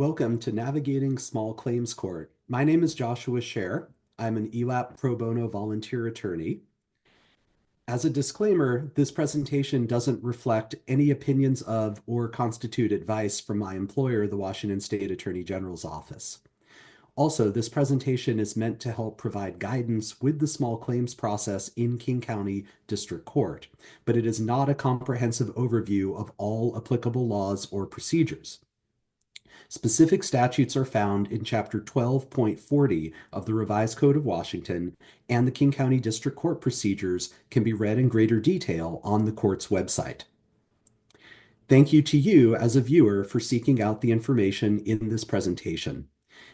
Welcome to Navigating Small Claims Court. My name is Joshua Schaer. I'm an ELAP pro bono volunteer attorney. As a disclaimer, this presentation doesn't reflect any opinions of or constitute advice from my employer, the Washington State Attorney General's Office. Also, this presentation is meant to help provide guidance with the small claims process in King County District Court, but it is not a comprehensive overview of all applicable laws or procedures. Specific statutes are found in Chapter 12.40 of the Revised Code of Washington, and the King County District Court procedures can be read in greater detail on the court's website. Thank you to you as a viewer for seeking out the information in this presentation.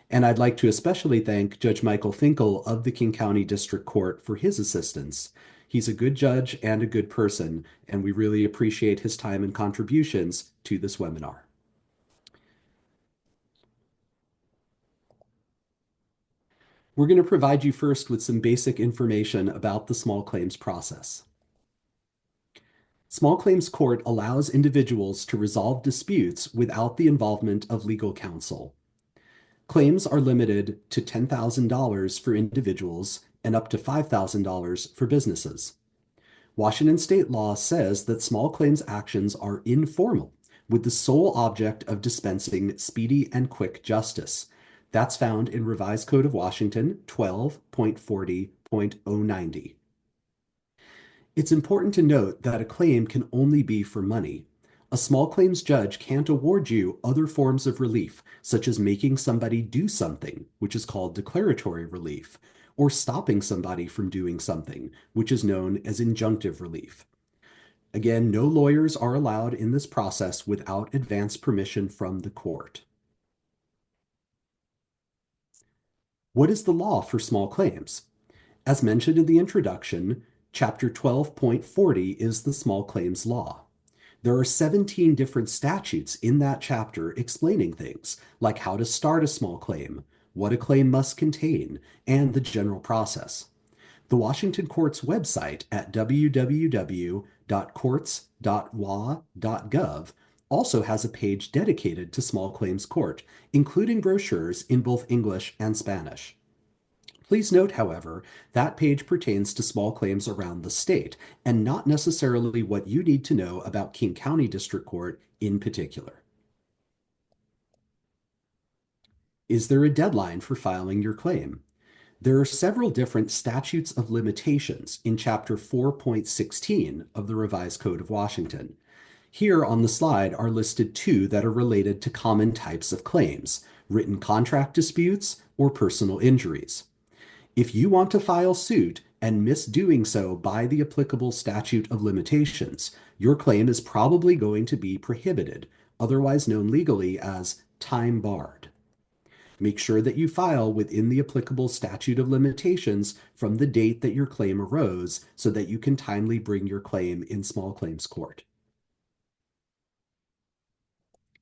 And I'd like to especially thank Judge Michael Finkel of the King County District Court for his assistance. He's a good judge and a good person, and we really appreciate his time and contributions to this webinar. We're going to provide you first with some basic information about the small claims process. Small claims court allows individuals to resolve disputes without the involvement of legal counsel. Claims are limited to $10,000 for individuals and up to $5,000 for businesses. Washington state law says that small claims actions are informal, with the sole object of dispensing speedy and quick justice. That's found in Revised Code of Washington 12.40.090. It's important to note that a claim can only be for money. A small claims judge can't award you other forms of relief, such as making somebody do something, which is called declaratory relief, or stopping somebody from doing something, which is known as injunctive relief. Again, no lawyers are allowed in this process without advance permission from the court. What is the law for small claims? As mentioned in the introduction, Chapter 12.40 is the small claims law. There are 17 different statutes in that chapter explaining things like how to start a small claim, what a claim must contain, and the general process. The Washington Court's website at www.courts.wa.gov also has a page dedicated to small claims court, including brochures in both English and Spanish. Please note, however, that page pertains to small claims around the state and not necessarily what you need to know about King County District Court in particular. Is there a deadline for filing your claim? There are several different statutes of limitations in Chapter 4.16 of the Revised Code of Washington. Here on the slide are listed two that are related to common types of claims, written contract disputes or personal injuries. If you want to file suit and miss doing so by the applicable statute of limitations, your claim is probably going to be prohibited, otherwise known legally as time barred. Make sure that you file within the applicable statute of limitations from the date that your claim arose so that you can timely bring your claim in small claims court.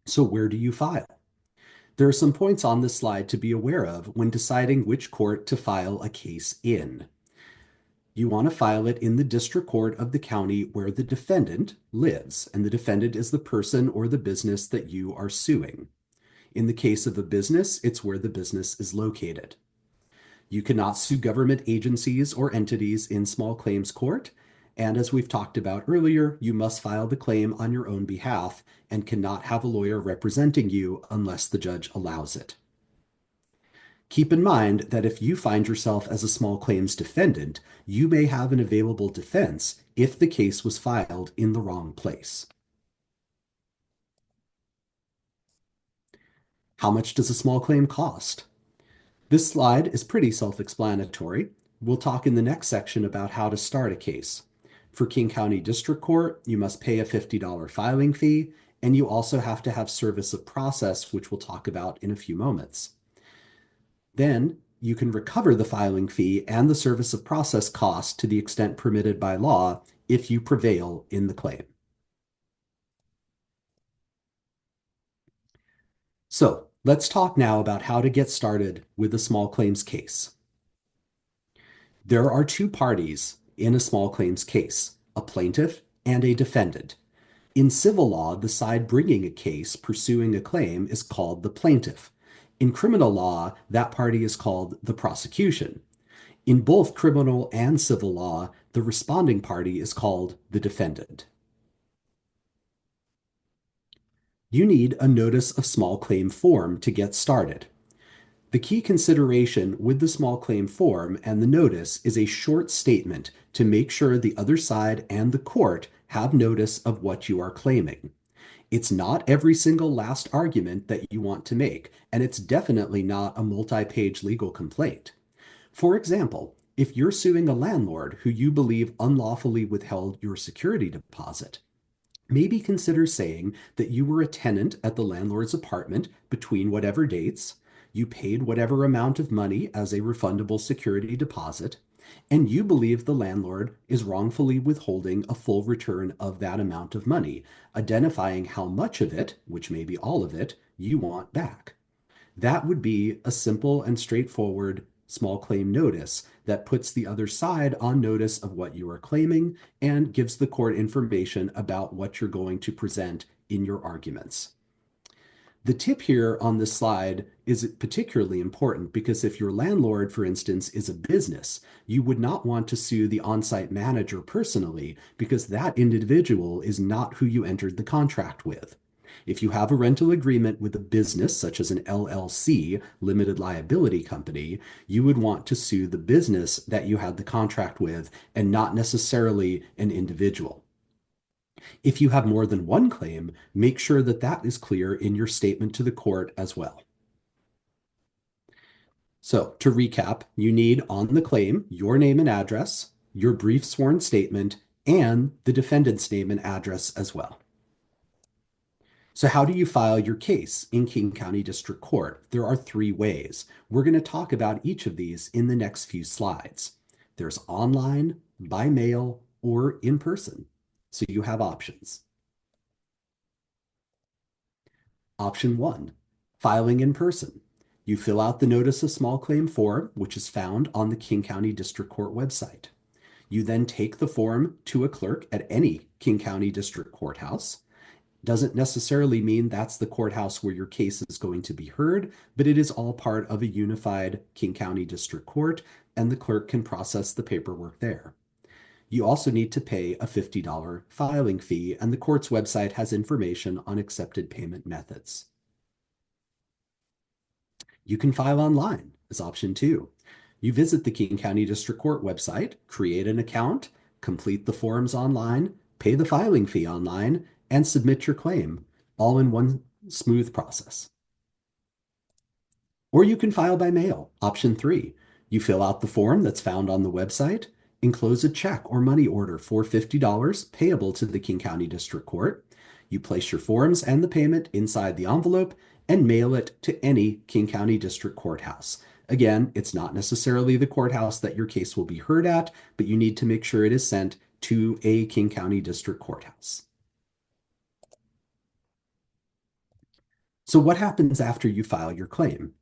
So where do you file? There are some points on this slide to be aware of when deciding which court to file a case in. You want to file it in the district court of the county where the defendant lives, and the defendant is the person or the business that you are suing. In the case of a business, it's where the business is located. You cannot sue government agencies or entities in small claims court, and as we've talked about earlier, you must file the claim on your own behalf and cannot have a lawyer representing you unless the judge allows it. Keep in mind that if you find yourself as a small claims defendant, you may have an available defense if the case was filed in the wrong place. How much does a small claim cost? This slide is pretty self-explanatory. We'll talk in the next section about how to start a case. For King County District Court, you must pay a $50 filing fee, and you also have to have service of process, which we'll talk about in a few moments. Then you can recover the filing fee and the service of process cost to the extent permitted by law if you prevail in the claim. So let's talk now about how to get started with a small claims case. There are two parties in a small claims case, a plaintiff and a defendant. In civil law, the side bringing a case pursuing a claim is called the plaintiff. In criminal law, that party is called the prosecution. In both criminal and civil law, the responding party is called the defendant. You need a notice of small claim form to get started. The key consideration with the small claim form and the notice is a short statement to make sure the other side and the court have notice of what you are claiming. It's not every single last argument that you want to make, and it's definitely not a multi-page legal complaint. For example, if you're suing a landlord who you believe unlawfully withheld your security deposit, maybe consider saying that you were a tenant at the landlord's apartment between whatever dates, you paid whatever amount of money as a refundable security deposit, and you believe the landlord is wrongfully withholding a full return of that amount of money, identifying how much of it, which may be all of it, you want back. That would be a simple and straightforward small claim notice that puts the other side on notice of what you are claiming and gives the court information about what you're going to present in your arguments. The tip here on this slide is particularly important because if your landlord, for instance, is a business, you would not want to sue the on-site manager personally because that individual is not who you entered the contract with. If you have a rental agreement with a business, such as an LLC, limited liability company, you would want to sue the business that you had the contract with and not necessarily an individual. If you have more than one claim, make sure that that is clear in your statement to the court as well. So to recap, you need on the claim your name and address, your brief sworn statement, and the defendant's name and address as well. So how do you file your case in King County District Court? There are three ways. We're going to talk about each of these in the next few slides. There's online, by mail, or in person. So you have options. Option 1, filing in person. You fill out the notice of small claim form, which is found on the King County District Court website. You then take the form to a clerk at any King County District Courthouse. Doesn't necessarily mean that's the courthouse where your case is going to be heard, but it is all part of a unified King County District Court, and the clerk can process the paperwork there. You also need to pay a $50 filing fee, and the court's website has information on accepted payment methods. You can file online as option 2. You visit the King County District Court website, create an account, complete the forms online, pay the filing fee online, and submit your claim, all in one smooth process. Or you can file by mail, option 3. You fill out the form that's found on the website, enclose a check or money order for $50 payable to the King County District Court. You place your forms and the payment inside the envelope and mail it to any King County District Courthouse. Again, it's not necessarily the courthouse that your case will be heard at, but you need to make sure it is sent to a King County District Courthouse. So what happens after you file your claim?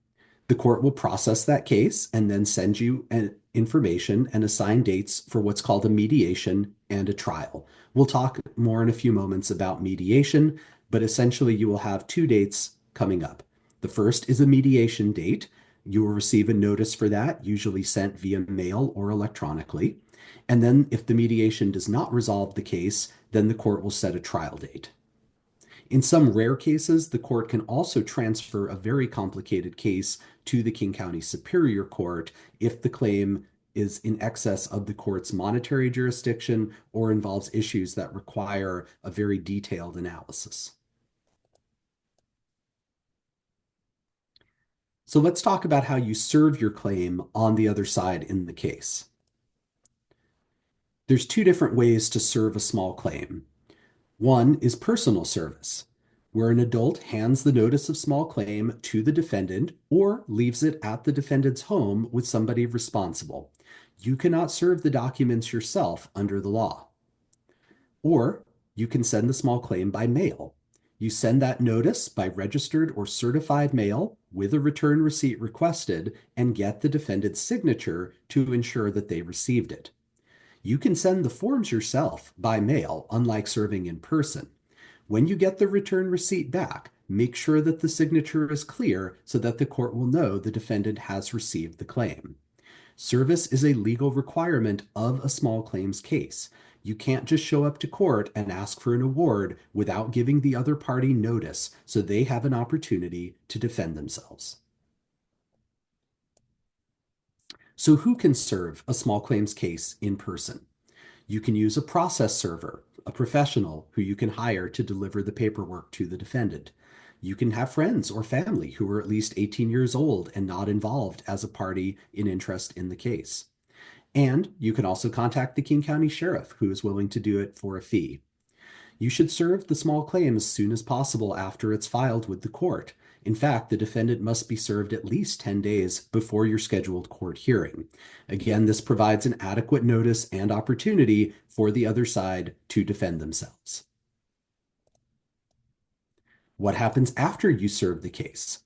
The court will process that case and then send you information and assign dates for what's called a mediation and a trial. We'll talk more in a few moments about mediation, but essentially you will have 2 dates coming up. The first is a mediation date. You will receive a notice for that, usually sent via mail or electronically. And then if the mediation does not resolve the case, then the court will set a trial date. In some rare cases, the court can also transfer a very complicated case to the King County Superior Court if the claim is in excess of the court's monetary jurisdiction or involves issues that require a very detailed analysis. So let's talk about how you serve your claim on the other side in the case. There's 2 different ways to serve a small claim. One is personal service, where an adult hands the notice of small claim to the defendant or leaves it at the defendant's home with somebody responsible. You cannot serve the documents yourself under the law. Or you can send the small claim by mail. You send that notice by registered or certified mail with a return receipt requested and get the defendant's signature to ensure that they received it. You can send the forms yourself by mail, unlike serving in person. When you get the return receipt back, make sure that the signature is clear so that the court will know the defendant has received the claim. Service is a legal requirement of a small claims case. You can't just show up to court and ask for an award without giving the other party notice so they have an opportunity to defend themselves. So, who can serve a small claims case in person? You can use a process server, a professional who you can hire to deliver the paperwork to the defendant. You can have friends or family who are at least 18 years old and not involved as a party in interest in the case. And you can also contact the King County Sheriff, who is willing to do it for a fee. You should serve the small claim as soon as possible after it's filed with the court. In fact, the defendant must be served at least 10 days before your scheduled court hearing. Again, this provides an adequate notice and opportunity for the other side to defend themselves. What happens after you serve the case?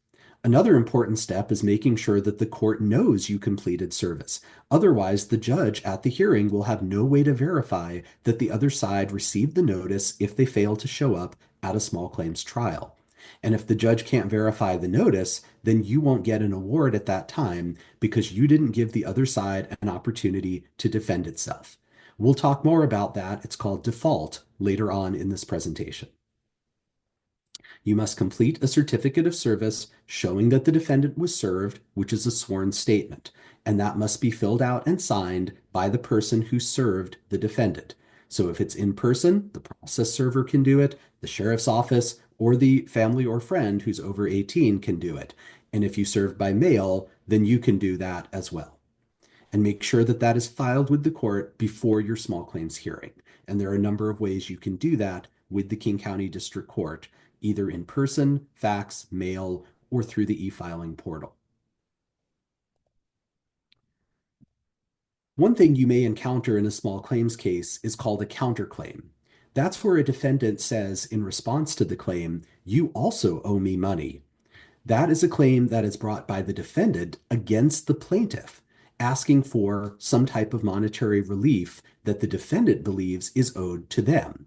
Another important step is making sure that the court knows you completed service. Otherwise, the judge at the hearing will have no way to verify that the other side received the notice if they fail to show up at a small claims trial. And if the judge can't verify the notice, then you won't get an award at that time because you didn't give the other side an opportunity to defend itself. We'll talk more about that. It's called default later on in this presentation. You must complete a certificate of service showing that the defendant was served, which is a sworn statement, and that must be filled out and signed by the person who served the defendant. So if it's in person, the process server can do it, the sheriff's office, or the family or friend who's over 18 can do it. And if you served by mail, then you can do that as well. And make sure that that is filed with the court before your small claims hearing. And there are a number of ways you can do that with the King County District Court, either in person, fax, mail, or through the e-filing portal. One thing you may encounter in a small claims case is called a counterclaim. That's where a defendant says in response to the claim, "You also owe me money." That is a claim that is brought by the defendant against the plaintiff, asking for some type of monetary relief that the defendant believes is owed to them.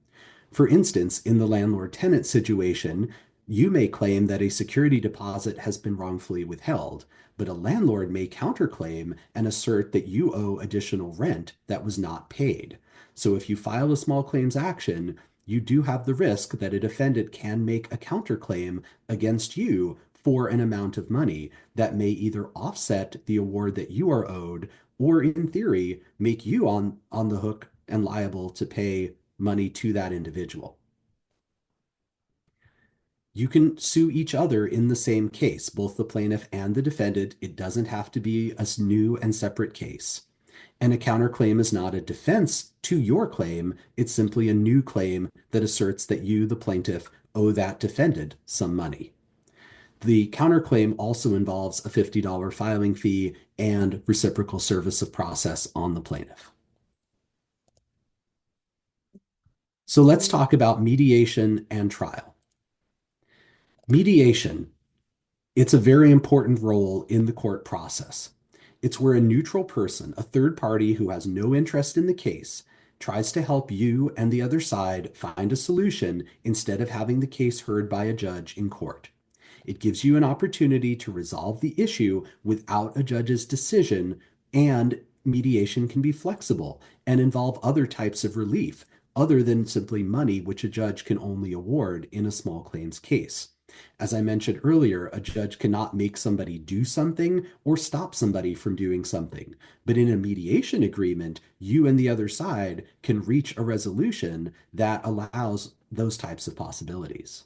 For instance, in the landlord-tenant situation, you may claim that a security deposit has been wrongfully withheld, but a landlord may counterclaim and assert that you owe additional rent that was not paid. So if you file a small claims action, you do have the risk that a defendant can make a counterclaim against you for an amount of money that may either offset the award that you are owed or, in theory, make you on the hook and liable to pay money to that individual. You can sue each other in the same case, both the plaintiff and the defendant. It doesn't have to be a new and separate case. And a counterclaim is not a defense to your claim. It's simply a new claim that asserts that you, the plaintiff, owe that defendant some money. The counterclaim also involves a $50 filing fee and reciprocal service of process on the plaintiff. So let's talk about mediation and trial. Mediation, it's a very important role in the court process. It's where a neutral person, a third party who has no interest in the case, tries to help you and the other side find a solution instead of having the case heard by a judge in court. It gives you an opportunity to resolve the issue without a judge's decision, and mediation can be flexible and involve other types of relief other than simply money, which a judge can only award in a small claims case. As I mentioned earlier, a judge cannot make somebody do something or stop somebody from doing something. But in a mediation agreement, you and the other side can reach a resolution that allows those types of possibilities.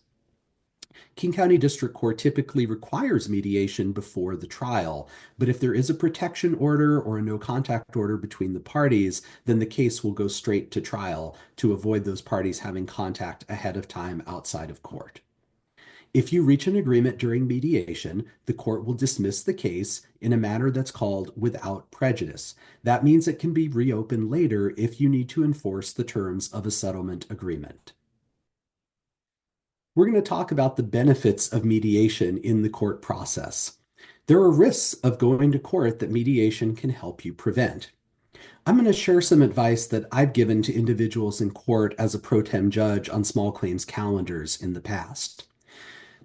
King County District Court typically requires mediation before the trial, but if there is a protection order or a no contact order between the parties, then the case will go straight to trial to avoid those parties having contact ahead of time outside of court. If you reach an agreement during mediation, the court will dismiss the case in a manner that's called without prejudice. That means it can be reopened later if you need to enforce the terms of a settlement agreement. We're going to talk about the benefits of mediation in the court process. There are risks of going to court that mediation can help you prevent. I'm going to share some advice that I've given to individuals in court as a pro tem judge on small claims calendars in the past.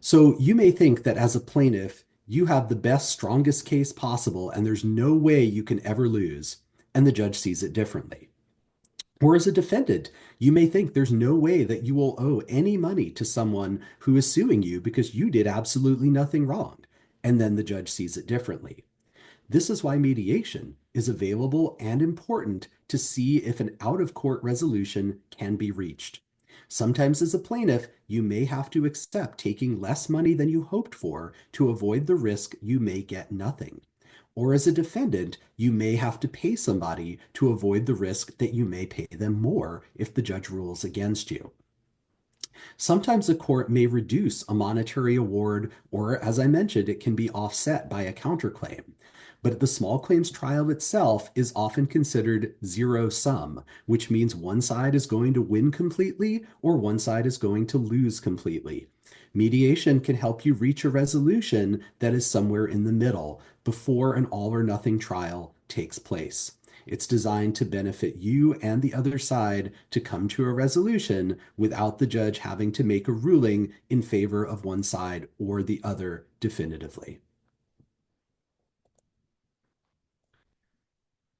So you may think that as a plaintiff, you have the best, strongest case possible, and there's no way you can ever lose, and the judge sees it differently. Or as a defendant, you may think there's no way that you will owe any money to someone who is suing you because you did absolutely nothing wrong, and then the judge sees it differently. This is why mediation is available and important to see if an out of court resolution can be reached. Sometimes, as a plaintiff, you may have to accept taking less money than you hoped for to avoid the risk you may get nothing. Or as a defendant, you may have to pay somebody to avoid the risk that you may pay them more if the judge rules against you. Sometimes a court may reduce a monetary award, or as I mentioned, it can be offset by a counterclaim. But the small claims trial itself is often considered zero sum, which means one side is going to win completely or one side is going to lose completely. Mediation can help you reach a resolution that is somewhere in the middle before an all or nothing trial takes place. It's designed to benefit you and the other side to come to a resolution without the judge having to make a ruling in favor of one side or the other definitively.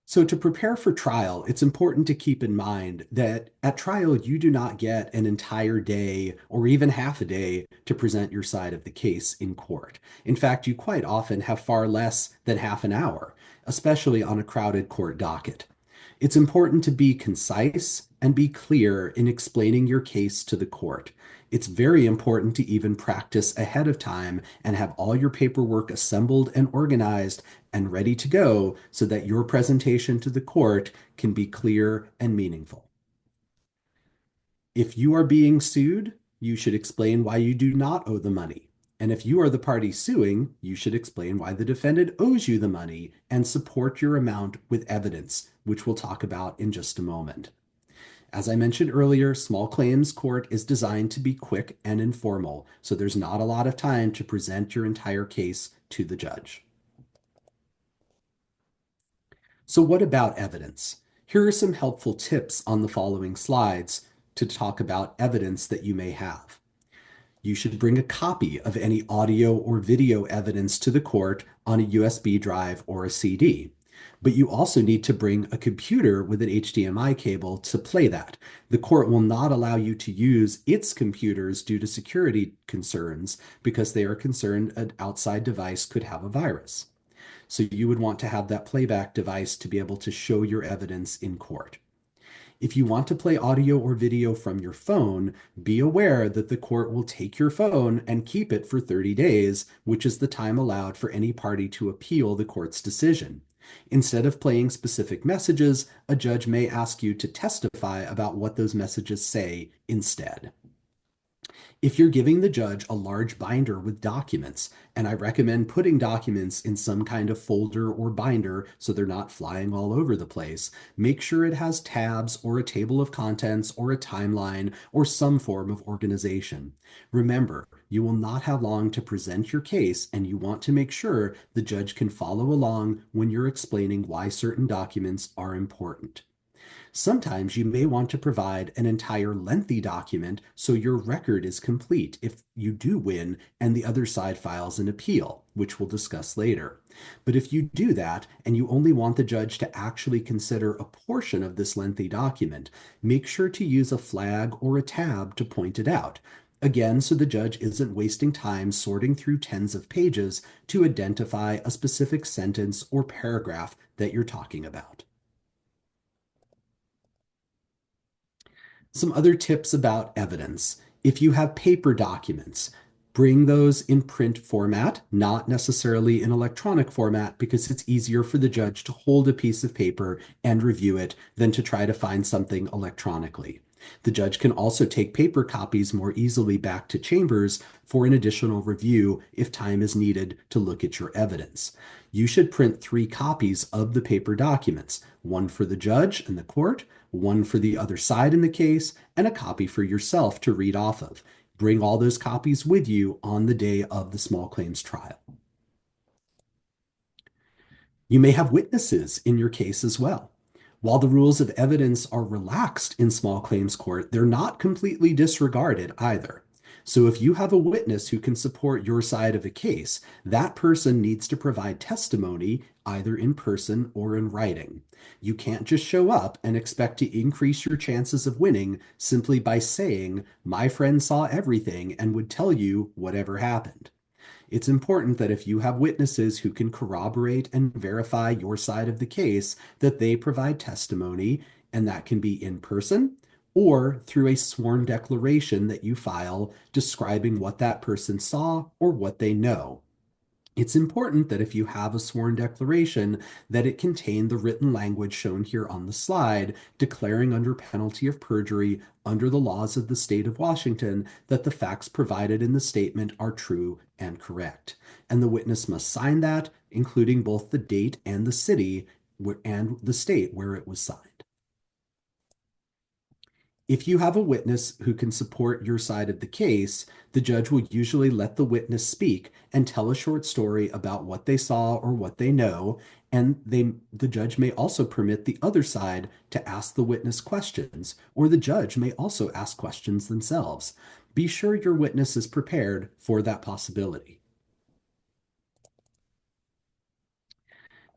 So, to prepare for trial, it's important to keep in mind that at trial, you do not get an entire day or even half a day to present your side of the case in court. In fact, you quite often have far less than half an hour, especially on a crowded court docket. It's important to be concise and be clear in explaining your case to the court. It's very important to even practice ahead of time and have all your paperwork assembled and organized and ready to go so that your presentation to the court can be clear and meaningful. If you are being sued, you should explain why you do not owe the money. And if you are the party suing, you should explain why the defendant owes you the money and support your amount with evidence, which we'll talk about in just a moment. As I mentioned earlier, small claims court is designed to be quick and informal, so there's not a lot of time to present your entire case to the judge. So what about evidence? Here are some helpful tips on the following slides to talk about evidence that you may have. You should bring a copy of any audio or video evidence to the court on a USB drive or a CD. But you also need to bring a computer with an HDMI cable to play that. The court will not allow you to use its computers due to security concerns because they are concerned an outside device could have a virus. So you would want to have that playback device to be able to show your evidence in court. If you want to play audio or video from your phone, be aware that the court will take your phone and keep it for 30 days, which is the time allowed for any party to appeal the court's decision. Instead of playing specific messages, a judge may ask you to testify about what those messages say instead. If you're giving the judge a large binder with documents, and I recommend putting documents in some kind of folder or binder so they're not flying all over the place, make sure it has tabs or a table of contents or a timeline or some form of organization. Remember, you will not have long to present your case, and you want to make sure the judge can follow along when you're explaining why certain documents are important. Sometimes you may want to provide an entire lengthy document so your record is complete if you do win and the other side files an appeal, which we'll discuss later. But if you do that and you only want the judge to actually consider a portion of this lengthy document, make sure to use a flag or a tab to point it out. Again, so the judge isn't wasting time sorting through tens of pages to identify a specific sentence or paragraph that you're talking about. Some other tips about evidence. If you have paper documents, bring those in print format, not necessarily in electronic format, because it's easier for the judge to hold a piece of paper and review it than to try to find something electronically. The judge can also take paper copies more easily back to chambers for an additional review if time is needed to look at your evidence. You should print 3 copies of the paper documents, one for the judge and the court, one for the other side in the case, and a copy for yourself to read off of. Bring all those copies with you on the day of the small claims trial. You may have witnesses in your case as well. While the rules of evidence are relaxed in small claims court, they're not completely disregarded either. So if you have a witness who can support your side of a case, that person needs to provide testimony either in person or in writing. You can't just show up and expect to increase your chances of winning simply by saying, "My friend saw everything and would tell you whatever happened." It's important that if you have witnesses who can corroborate and verify your side of the case, that they provide testimony, and that can be in person or through a sworn declaration that you file describing what that person saw or what they know. It's important that if you have a sworn declaration, that it contain the written language shown here on the slide, declaring under penalty of perjury under the laws of the state of Washington that the facts provided in the statement are true and correct. And the witness must sign that, including both the date and the city and the state where it was signed. If you have a witness who can support your side of the case, the judge will usually let the witness speak and tell a short story about what they saw or what they know, and the judge may also permit the other side to ask the witness questions, or the judge may also ask questions themselves. Be sure your witness is prepared for that possibility.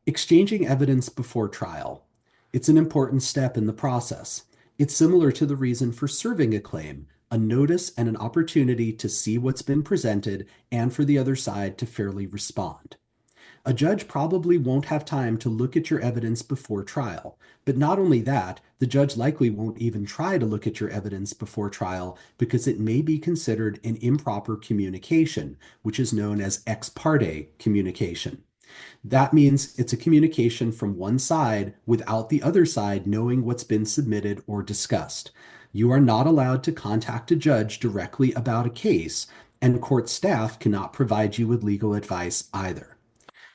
Exchanging evidence before trial. It's an important step in the process. It's similar to the reason for serving a claim, a notice and an opportunity to see what's been presented and for the other side to fairly respond. A judge probably won't have time to look at your evidence before trial, but not only that, the judge likely won't even try to look at your evidence before trial because it may be considered an improper communication, which is known as ex parte communication. That means it's a communication from one side without the other side knowing what's been submitted or discussed. You are not allowed to contact a judge directly about a case, and court staff cannot provide you with legal advice either.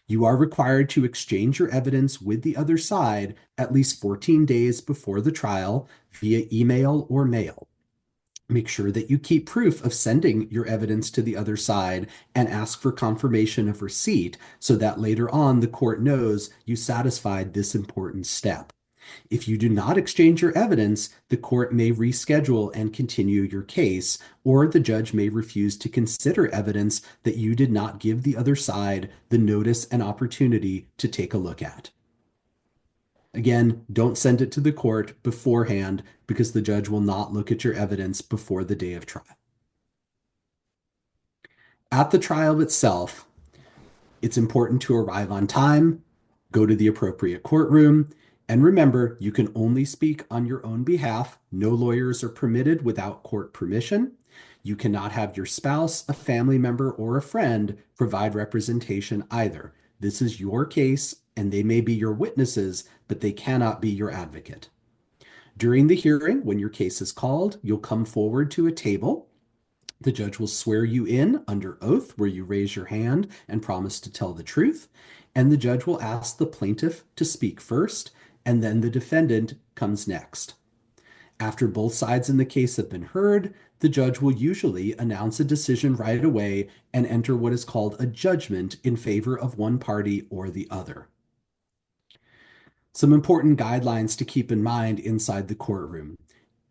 You are required to exchange your evidence with the other side at least 14 days before the trial via email or mail. Make sure that you keep proof of sending your evidence to the other side and ask for confirmation of receipt so that later on the court knows you satisfied this important step. If you do not exchange your evidence, the court may reschedule and continue your case, or the judge may refuse to consider evidence that you did not give the other side the notice and opportunity to take a look at. Again, don't send it to the court beforehand because the judge will not look at your evidence before the day of trial. At the trial itself, it's important to arrive on time, go to the appropriate courtroom, and remember, you can only speak on your own behalf. No lawyers are permitted without court permission. You cannot have your spouse, a family member, or a friend provide representation either. This is your case, and they may be your witnesses, but they cannot be your advocate. During the hearing, when your case is called, you'll come forward to a table. The judge will swear you in under oath, where you raise your hand and promise to tell the truth. And the judge will ask the plaintiff to speak first, and then the defendant comes next. After both sides in the case have been heard, the judge will usually announce a decision right away and enter what is called a judgment in favor of one party or the other. Some important guidelines to keep in mind inside the courtroom.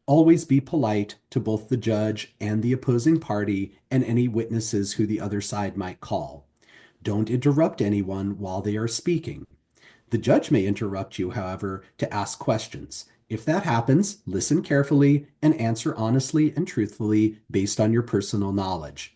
Always be polite to both the judge and the opposing party and any witnesses who the other side might call. Don't interrupt anyone while they are speaking. The judge may interrupt you, however, to ask questions. If that happens, listen carefully and answer honestly and truthfully based on your personal knowledge.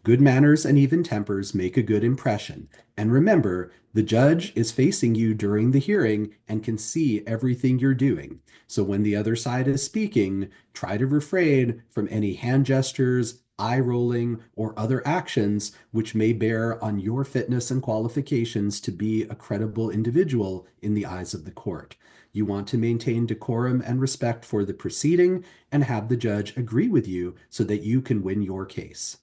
Good manners and even tempers make a good impression. And remember, the judge is facing you during the hearing and can see everything you're doing. So when the other side is speaking, try to refrain from any hand gestures, eye rolling, or other actions which may bear on your fitness and qualifications to be a credible individual in the eyes of the court. You want to maintain decorum and respect for the proceeding and have the judge agree with you so that you can win your case.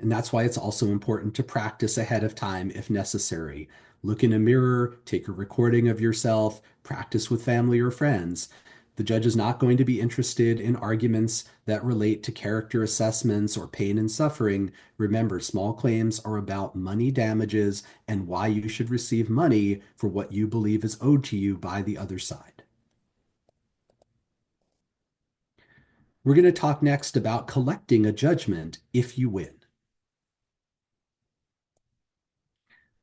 And that's why it's also important to practice ahead of time if necessary. Look in a mirror, take a recording of yourself, practice with family or friends. The judge is not going to be interested in arguments that relate to character assessments or pain and suffering. Remember, small claims are about money damages and why you should receive money for what you believe is owed to you by the other side. We're going to talk next about collecting a judgment if you win.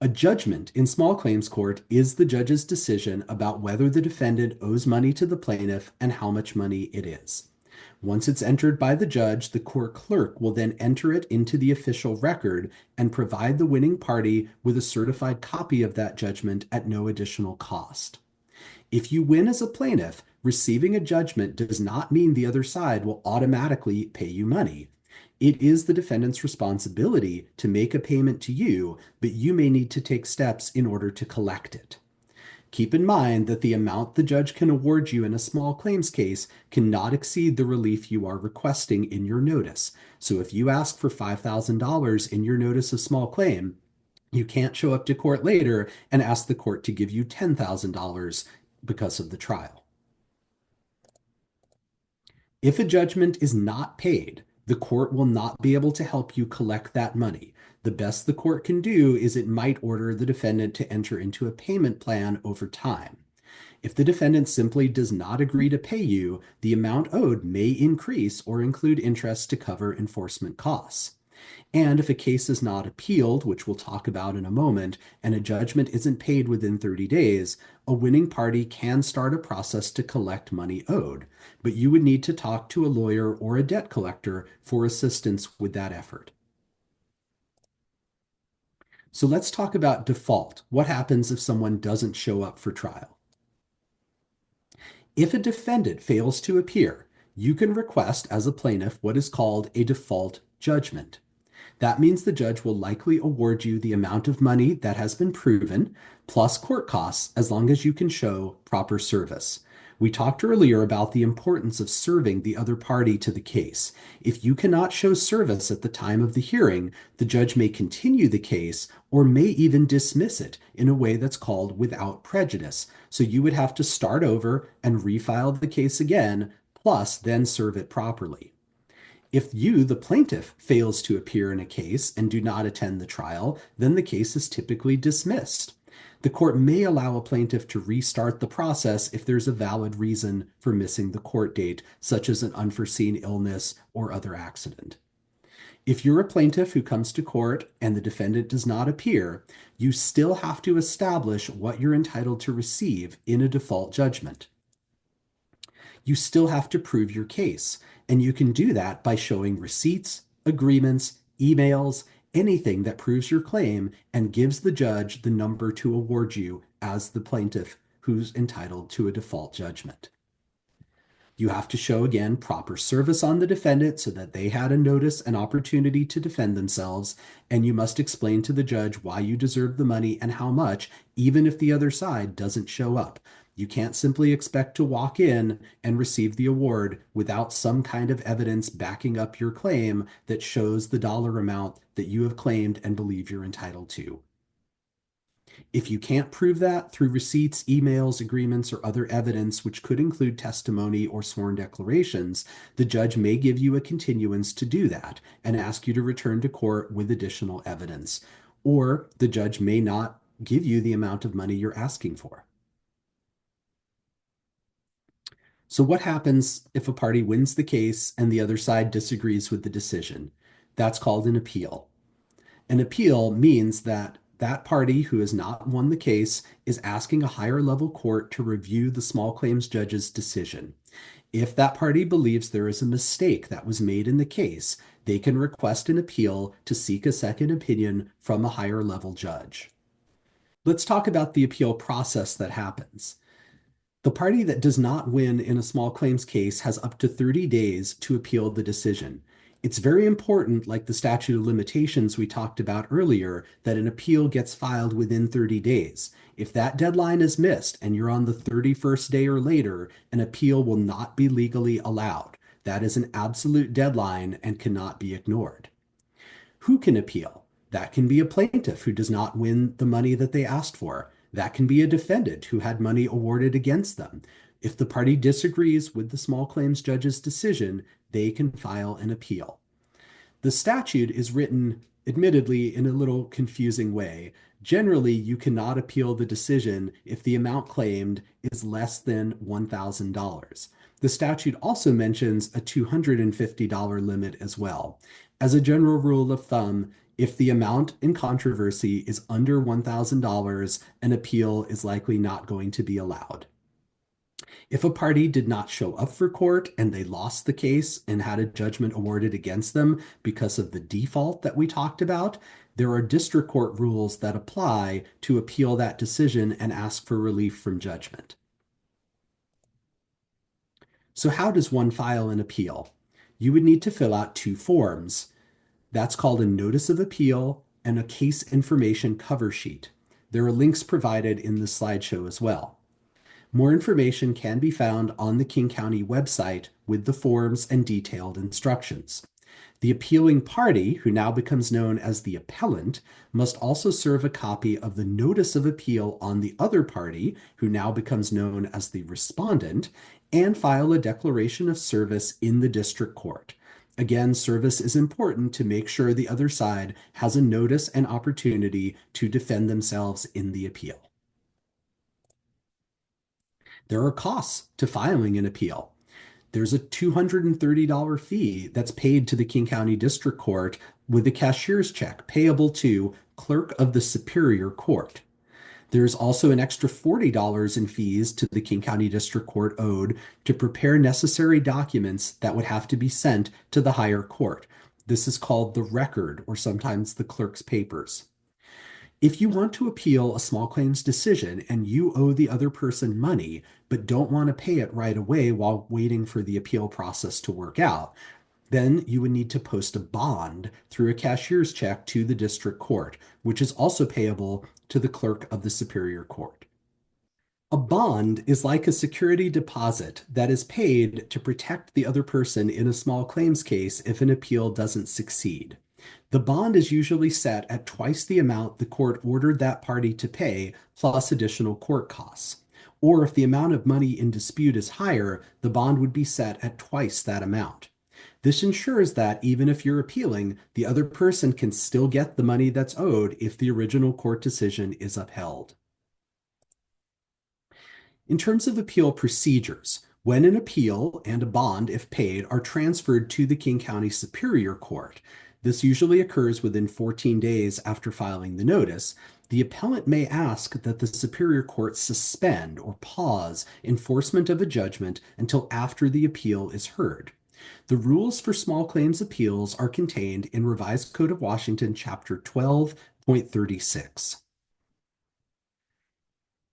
A judgment in small claims court is the judge's decision about whether the defendant owes money to the plaintiff and how much money it is. Once it's entered by the judge, the court clerk will then enter it into the official record and provide the winning party with a certified copy of that judgment at no additional cost. If you win as a plaintiff, receiving a judgment does not mean the other side will automatically pay you money. It is the defendant's responsibility to make a payment to you, but you may need to take steps in order to collect it. Keep in mind that the amount the judge can award you in a small claims case cannot exceed the relief you are requesting in your notice. So if you ask for $5,000 in your notice of small claim, you can't show up to court later and ask the court to give you $10,000 because of the trial. If a judgment is not paid, the court will not be able to help you collect that money. The best the court can do is it might order the defendant to enter into a payment plan over time. If the defendant simply does not agree to pay you, the amount owed may increase or include interest to cover enforcement costs. And if a case is not appealed, which we'll talk about in a moment, and a judgment isn't paid within 30 days, a winning party can start a process to collect money owed, but you would need to talk to a lawyer or a debt collector for assistance with that effort. So let's talk about default. What happens if someone doesn't show up for trial? If a defendant fails to appear, you can request as a plaintiff what is called a default judgment. That means the judge will likely award you the amount of money that has been proven, plus court costs, as long as you can show proper service. We talked earlier about the importance of serving the other party to the case. If you cannot show service at the time of the hearing, the judge may continue the case or may even dismiss it in a way that's called without prejudice. So you would have to start over and refile the case again, plus then serve it properly. If you, the plaintiff, fails to appear in a case and do not attend the trial, then the case is typically dismissed. The court may allow a plaintiff to restart the process if there's a valid reason for missing the court date, such as an unforeseen illness or other accident. If you're a plaintiff who comes to court and the defendant does not appear, you still have to establish what you're entitled to receive in a default judgment. You still have to prove your case, and you can do that by showing receipts, agreements, emails, anything that proves your claim and gives the judge the number to award you as the plaintiff who's entitled to a default judgment. You have to show, again, proper service on the defendant so that they had a notice and opportunity to defend themselves, and you must explain to the judge why you deserve the money and how much, even if the other side doesn't show up. You can't simply expect to walk in and receive the award without some kind of evidence backing up your claim that shows the dollar amount that you have claimed and believe you're entitled to. If you can't prove that through receipts, emails, agreements, or other evidence, which could include testimony or sworn declarations, the judge may give you a continuance to do that and ask you to return to court with additional evidence. Or the judge may not give you the amount of money you're asking for. So what happens if a party wins the case and the other side disagrees with the decision? That's called an appeal. An appeal means that that party who has not won the case is asking a higher level court to review the small claims judge's decision. If that party believes there is a mistake that was made in the case, they can request an appeal to seek a second opinion from a higher level judge. Let's talk about the appeal process that happens. The party that does not win in a small claims case has up to 30 days to appeal the decision. It's very important, like the statute of limitations we talked about earlier, that an appeal gets filed within 30 days. If that deadline is missed and you're on the 31st day or later, an appeal will not be legally allowed. That is an absolute deadline and cannot be ignored. Who can appeal? That can be a plaintiff who does not win the money that they asked for. That can be a defendant who had money awarded against them. If the party disagrees with the small claims judge's decision, they can file an appeal. The statute is written, admittedly, in a little confusing way. Generally, you cannot appeal the decision if the amount claimed is less than $1,000. The statute also mentions a $250 limit as well. As a general rule of thumb, if the amount in controversy is under $1,000, an appeal is likely not going to be allowed. If a party did not show up for court and they lost the case and had a judgment awarded against them because of the default that we talked about, there are district court rules that apply to appeal that decision and ask for relief from judgment. So how does one file an appeal? You would need to fill out two forms. That's called a notice of appeal and a case information cover sheet. There are links provided in the slideshow as well. More information can be found on the King County website with the forms and detailed instructions. The appealing party, who now becomes known as the appellant, must also serve a copy of the notice of appeal on the other party, who now becomes known as the respondent, and file a declaration of service in the district court. Again, service is important to make sure the other side has a notice and opportunity to defend themselves in the appeal. There are costs to filing an appeal. There's a $230 fee that's paid to the King County District Court with a cashier's check payable to Clerk of the Superior Court. There's also an extra $40 in fees to the King County District Court owed to prepare necessary documents that would have to be sent to the higher court. This is called the record, or sometimes the clerk's papers. If you want to appeal a small claims decision and you owe the other person money, but don't want to pay it right away while waiting for the appeal process to work out, then you would need to post a bond through a cashier's check to the district court, which is also payable to the clerk of the Superior Court. A bond is like a security deposit that is paid to protect the other person in a small claims case if an appeal doesn't succeed. The bond is usually set at twice the amount the court ordered that party to pay, plus additional court costs. Or if the amount of money in dispute is higher, the bond would be set at twice that amount. This ensures that even if you're appealing, the other person can still get the money that's owed if the original court decision is upheld. In terms of appeal procedures, when an appeal and a bond, if paid, are transferred to the King County Superior Court, this usually occurs within 14 days after filing the notice, the appellant may ask that the Superior Court suspend or pause enforcement of a judgment until after the appeal is heard. The rules for small claims appeals are contained in Revised Code of Washington, Chapter 12.36.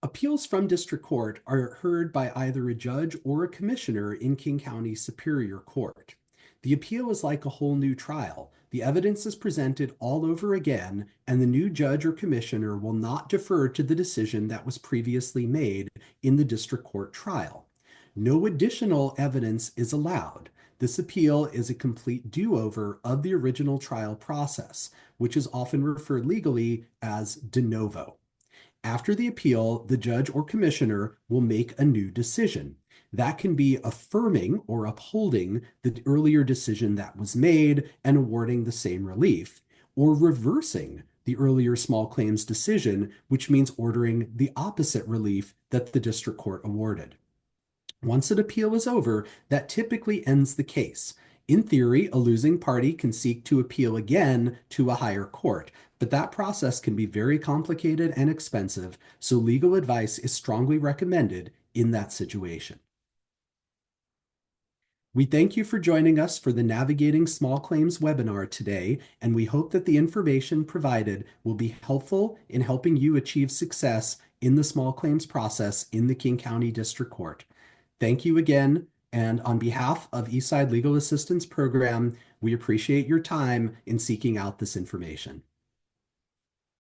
Appeals from district court are heard by either a judge or a commissioner in King County Superior Court. The appeal is like a whole new trial. The evidence is presented all over again, and the new judge or commissioner will not defer to the decision that was previously made in the district court trial. No additional evidence is allowed. This appeal is a complete do-over of the original trial process, which is often referred legally as de novo. After the appeal, the judge or commissioner will make a new decision. That can be affirming or upholding the earlier decision that was made and awarding the same relief, or reversing the earlier small claims decision, which means ordering the opposite relief that the district court awarded. Once an appeal is over, that typically ends the case. In theory, a losing party can seek to appeal again to a higher court, but that process can be very complicated and expensive, so legal advice is strongly recommended in that situation. We thank you for joining us for the Navigating Small Claims webinar today, and we hope that the information provided will be helpful in helping you achieve success in the small claims process in the King County District Court. Thank you again, and on behalf of Eastside Legal Assistance Program, we appreciate your time in seeking out this information.